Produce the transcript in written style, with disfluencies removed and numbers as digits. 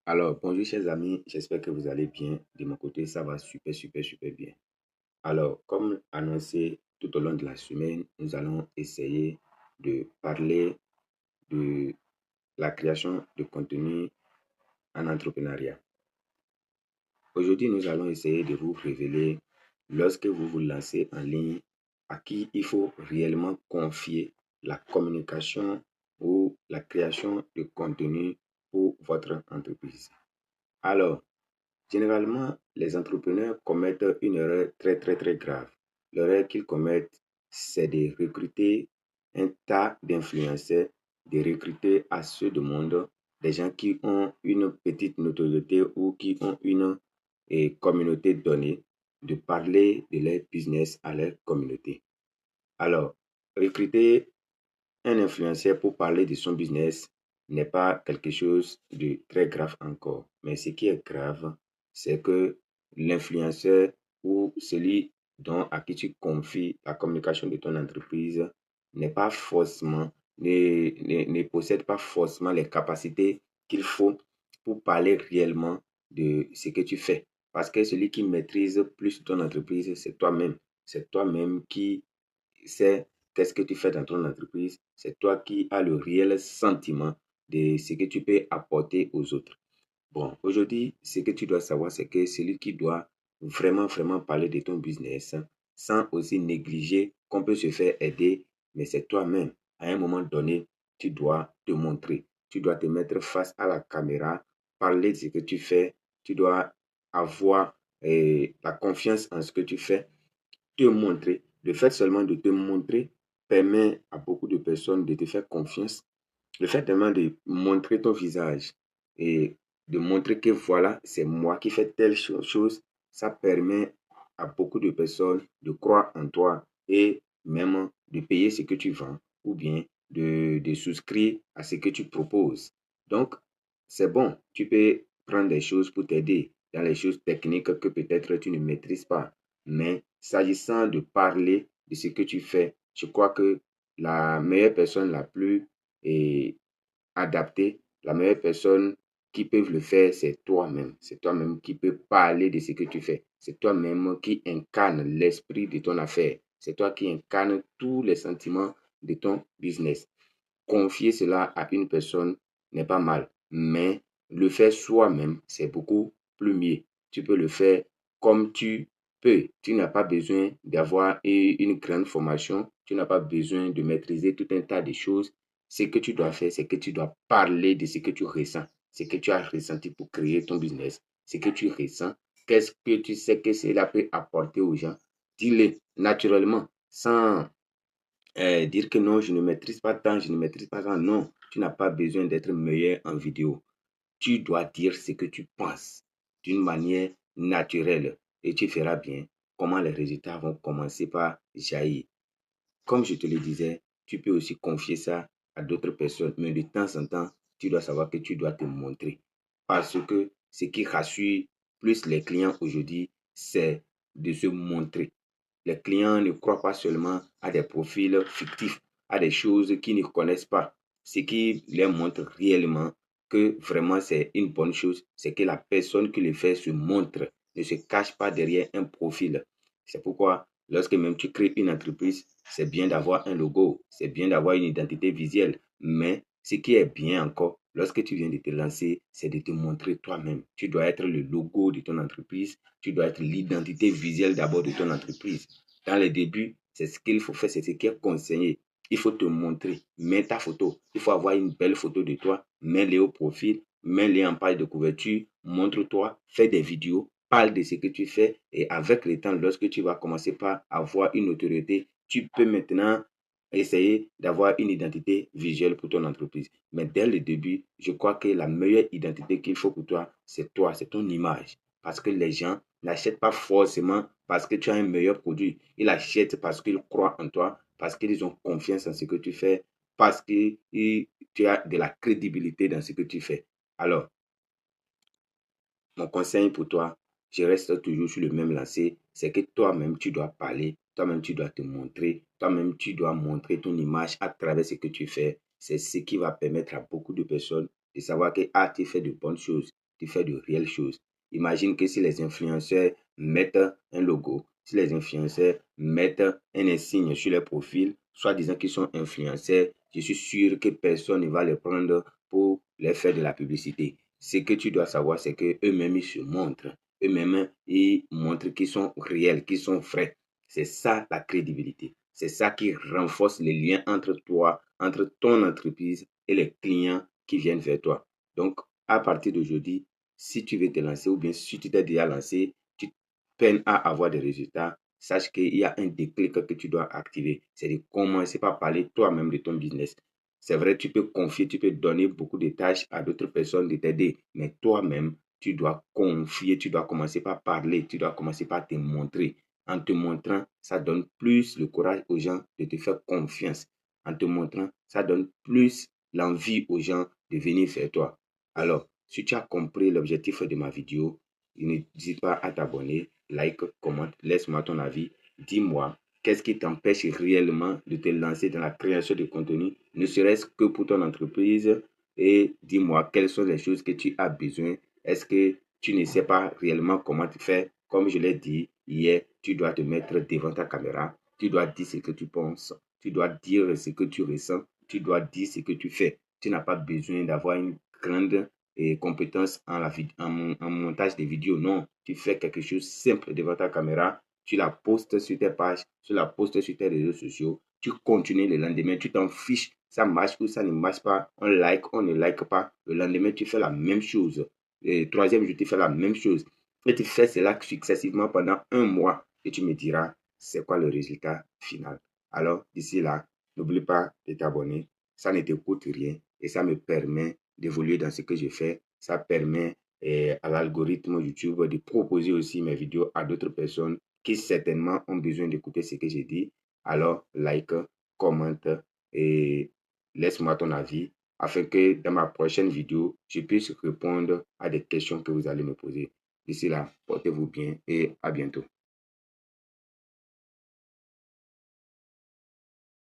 Alors, bonjour chers amis, j'espère que vous allez bien. De mon côté, ça va super bien. Alors, comme annoncé tout au long de la semaine, nous allons essayer de parler de la création de contenu en entrepreneuriat. Aujourd'hui, nous allons essayer de vous révéler, lorsque vous vous lancez en ligne, à qui il faut réellement confier la communication ou la création de contenu pour votre entreprise. Alors, généralement, les entrepreneurs commettent une erreur très grave. L'erreur qu'ils commettent, c'est de recruter un tas d'influenceurs, de recruter à ce monde des gens qui ont une petite notoriété ou qui ont une communauté donnée, de parler de leur business à leur communauté. Alors, recruter un influenceur pour parler de son business n'est pas quelque chose de très grave encore. Mais ce qui est grave, c'est que l'influenceur ou celui à qui tu confies la communication de ton entreprise n'est pas forcément, ne possède pas forcément les capacités qu'il faut pour parler réellement de ce que tu fais. Parce que celui qui maîtrise plus ton entreprise, c'est toi-même. C'est toi-même qui sais qu'est-ce que tu fais dans ton entreprise. C'est toi qui as le réel sentiment de ce que tu peux apporter aux autres. Bon, aujourd'hui, ce que tu dois savoir, c'est que celui qui doit vraiment parler de ton business sans aussi négliger qu'on peut se faire aider, mais c'est toi-même. À un moment donné, tu dois te montrer. Tu dois te mettre face à la caméra, parler de ce que tu fais. Tu dois avoir la confiance en ce que tu fais, te montrer. Le fait seulement de te montrer permet à beaucoup de personnes de te faire confiance. Le fait seulement de montrer ton visage et de montrer que voilà, c'est moi qui fais telle chose, ça permet à beaucoup de personnes de croire en toi et même de payer ce que tu vends ou bien de souscrire à ce que tu proposes. Donc, c'est bon, tu peux prendre des choses pour t'aider dans les choses techniques que peut-être tu ne maîtrises pas. Mais s'agissant de parler de ce que tu fais, je crois que la meilleure personne la plus adaptée, la meilleure personne qui peut le faire, c'est toi-même. C'est toi-même qui peux parler de ce que tu fais. C'est toi-même qui incarne l'esprit de ton affaire. C'est toi qui incarne tous les sentiments de ton business. Confier cela à une personne n'est pas mal, mais le faire soi-même, c'est beaucoup plus mieux. Tu peux le faire comme tu peux. Tu n'as pas besoin d'avoir une grande formation. Tu n'as pas besoin de maîtriser tout un tas de choses. Ce que tu dois faire, c'est que tu dois parler de ce que tu ressens, ce que tu as ressenti pour créer ton business, ce que tu ressens, qu'est-ce que tu sais que cela peut apporter aux gens. Dis-le naturellement, sans dire que non, je ne maîtrise pas tant, je ne maîtrise pas tant. Non, tu n'as pas besoin d'être meilleur en vidéo. Tu dois dire ce que tu penses d'une manière naturelle et tu feras bien comment les résultats vont commencer par jaillir. Comme je te le disais, tu peux aussi confier ça à d'autres personnes, mais de temps en temps, tu dois savoir que tu dois te montrer. Parce que ce qui rassure plus les clients aujourd'hui, c'est de se montrer. Les clients ne croient pas seulement à des profils fictifs, à des choses qu'ils ne connaissent pas. Ce qui les montre réellement que vraiment c'est une bonne chose, c'est que la personne qui le fait se montre, ne se cache pas derrière un profil. C'est pourquoi lorsque même tu crées une entreprise, c'est bien d'avoir un logo, c'est bien d'avoir une identité visuelle. Mais ce qui est bien encore, lorsque tu viens de te lancer, c'est de te montrer toi-même. Tu dois être le logo de ton entreprise, tu dois être l'identité visuelle d'abord de ton entreprise. Dans les débuts, c'est ce qu'il faut faire, c'est ce qui est conseillé. Il faut te montrer, mets ta photo. Il faut avoir une belle photo de toi, mets-les au profil, mets-les en page de couverture, montre-toi, fais des vidéos, parle de ce que tu fais et avec le temps, lorsque tu vas commencer par avoir une notoriété, tu peux maintenant essayer d'avoir une identité visuelle pour ton entreprise. Mais dès le début, je crois que la meilleure identité qu'il faut pour toi, c'est ton image. Parce que les gens n'achètent pas forcément parce que tu as un meilleur produit. Ils achètent parce qu'ils croient en toi, parce qu'ils ont confiance en ce que tu fais, parce que tu as de la crédibilité dans ce que tu fais. Alors, mon conseil pour toi, je reste toujours sur le même lancé, c'est que toi-même, tu dois parler, toi-même, tu dois te montrer, toi-même, tu dois montrer ton image à travers ce que tu fais. C'est ce qui va permettre à beaucoup de personnes de savoir que tu fais de bonnes choses. tu fais de réelles choses. Imagine que si les influenceurs mettent un logo, si les influenceurs mettent un insigne sur leur profil, soit disant qu'ils sont influenceurs, je suis sûr que personne ne va les prendre pour leur faire de la publicité. Ce que tu dois savoir, c'est qu'eux-mêmes, ils se montrent. Eux-mêmes, ils montrent qu'ils sont réels, qu'ils sont vrais. C'est ça la crédibilité. C'est ça qui renforce les liens entre toi, entre ton entreprise et les clients qui viennent vers toi. Donc, à partir d'aujourd'hui, si tu veux te lancer ou bien si tu t'es déjà lancé, tu peines à avoir des résultats, sache qu'il y a un déclic que tu dois activer. C'est de commencer par parler toi-même de ton business. C'est vrai, tu peux confier, tu peux donner beaucoup de tâches à d'autres personnes de t'aider, mais toi-même, tu dois confier, tu dois commencer par parler, tu dois commencer par te montrer. En te montrant, ça donne plus le courage aux gens de te faire confiance. En te montrant, ça donne plus l'envie aux gens de venir vers toi. Alors, si tu as compris l'objectif de ma vidéo, n'hésite pas à t'abonner, like, commente, laisse-moi ton avis. Dis-moi, qu'est-ce qui t'empêche réellement de te lancer dans la création de contenu, ne serait-ce que pour ton entreprise? Et dis-moi, quelles sont les choses que tu as besoin. Est-ce que tu ne sais pas réellement comment tu fais? Comme je l'ai dit hier, tu dois te mettre devant ta caméra. Tu dois dire ce que tu penses. Tu dois dire ce que tu ressens. Tu dois dire ce que tu fais. Tu n'as pas besoin d'avoir une grande compétence en montage de vidéos. Non, tu fais quelque chose simple devant ta caméra. Tu la postes sur tes pages, tu la postes sur tes réseaux sociaux. Tu continues le lendemain, tu t'en fiches. Ça marche ou ça ne marche pas. On like, on ne like pas. Le lendemain, tu fais la même chose. Le troisième jour, tu fais la même chose. Et tu fais cela successivement pendant un mois. Et tu me diras, c'est quoi le résultat final. Alors, d'ici là, n'oublie pas de t'abonner. Ça ne te coûte rien et ça me permet d'évoluer dans ce que je fais. Ça permet à l'algorithme YouTube de proposer aussi mes vidéos à d'autres personnes qui certainement ont besoin d'écouter ce que j'ai dit. Alors, like, commente et laisse-moi ton avis afin que dans ma prochaine vidéo, je puisse répondre à des questions que vous allez me poser. D'ici là, portez-vous bien et à bientôt.